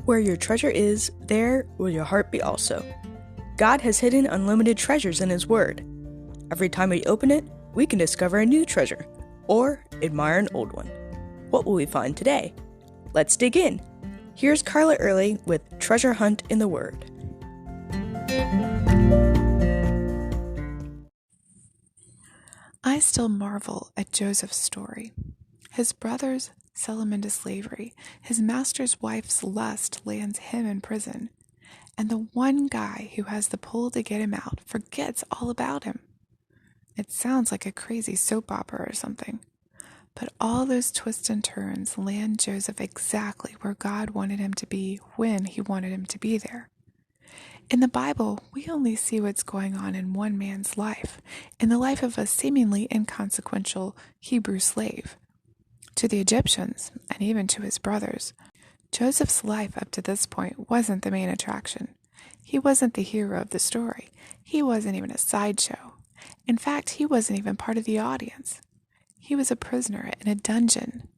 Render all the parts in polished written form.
Where your treasure is, there will your heart be also. God has hidden unlimited treasures in His Word. Every time we open it, we can discover a new treasure, or admire an old one. What will we find today? Let's dig in. Here's Carla Early with Treasure Hunt in the Word. I still marvel at Joseph's story. His brothers sell him into slavery. His master's wife's lust lands him in prison. And the one guy who has the pull to get him out forgets all about him. It sounds like a crazy soap opera or something. But all those twists and turns land Joseph exactly where God wanted him to be when He wanted him to be there. In the Bible, we only see what's going on in one man's life, in the life of a seemingly inconsequential Hebrew slave. To the Egyptians, and even to his brothers, Joseph's life up to this point wasn't the main attraction. He wasn't the hero of the story. He wasn't even a sideshow. In fact, he wasn't even part of the audience. He was a prisoner in a dungeon.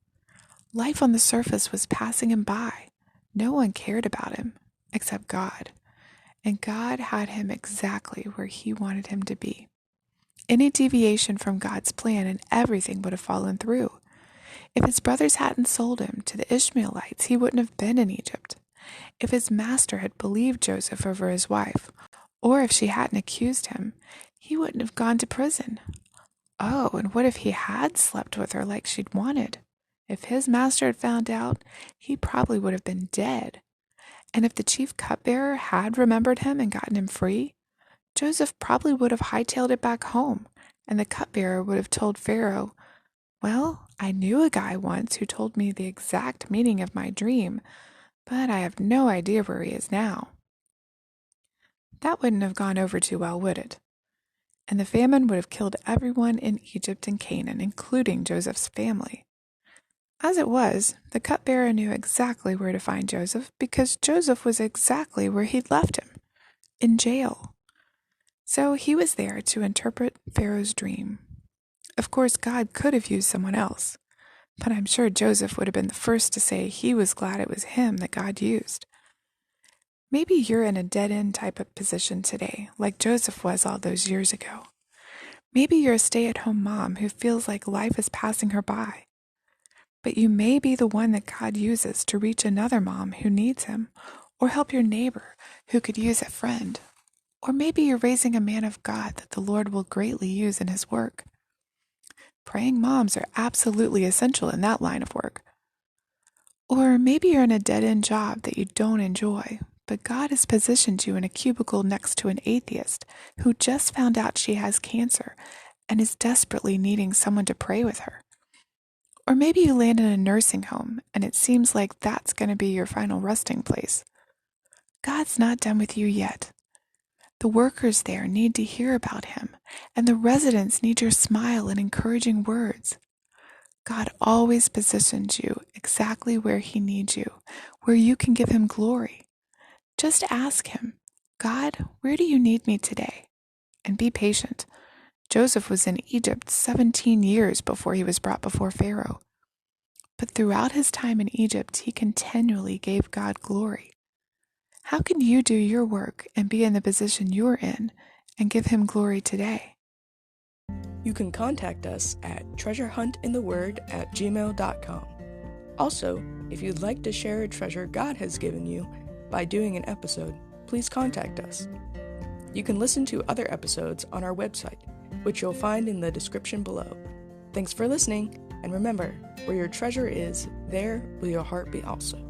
Life on the surface was passing him by. No one cared about him, except God. And God had him exactly where He wanted him to be. Any deviation from God's plan and everything would have fallen through. If his brothers hadn't sold him to the Ishmaelites, he wouldn't have been in Egypt. If his master had believed Joseph over his wife, or if she hadn't accused him, he wouldn't have gone to prison. Oh, and what if he had slept with her like she'd wanted? If his master had found out, he probably would have been dead. And if the chief cupbearer had remembered him and gotten him free, Joseph probably would have hightailed it back home, and the cupbearer would have told Pharaoh, "Well, I knew a guy once who told me the exact meaning of my dream, but I have no idea where he is now." That wouldn't have gone over too well, would it? And the famine would have killed everyone in Egypt and Canaan, including Joseph's family. As it was, the cupbearer knew exactly where to find Joseph because Joseph was exactly where he'd left him, in jail. So he was there to interpret Pharaoh's dream. Of course, God could have used someone else, but I'm sure Joseph would have been the first to say he was glad it was him that God used. Maybe you're in a dead-end type of position today, like Joseph was all those years ago. Maybe you're a stay-at-home mom who feels like life is passing her by. But you may be the one that God uses to reach another mom who needs Him, or help your neighbor who could use a friend. Or maybe you're raising a man of God that the Lord will greatly use in His work. Praying moms are absolutely essential in that line of work. Or maybe you're in a dead-end job that you don't enjoy, but God has positioned you in a cubicle next to an atheist who just found out she has cancer and is desperately needing someone to pray with her. Or maybe you land in a nursing home and it seems like that's going to be your final resting place. God's not done with you yet. The workers there need to hear about Him, and the residents need your smile and encouraging words. God always positions you exactly where He needs you, where you can give Him glory. Just ask Him, "God, where do you need me today?" And be patient. Joseph was in Egypt 17 years before he was brought before Pharaoh. But throughout his time in Egypt, he continually gave God glory. How can you do your work and be in the position you're in and give Him glory today? You can contact us at treasurehuntintheword@gmail.com. Also, if you'd like to share a treasure God has given you by doing an episode, please contact us. You can listen to other episodes on our website, which you'll find in the description below. Thanks for listening, and remember, where your treasure is, there will your heart be also.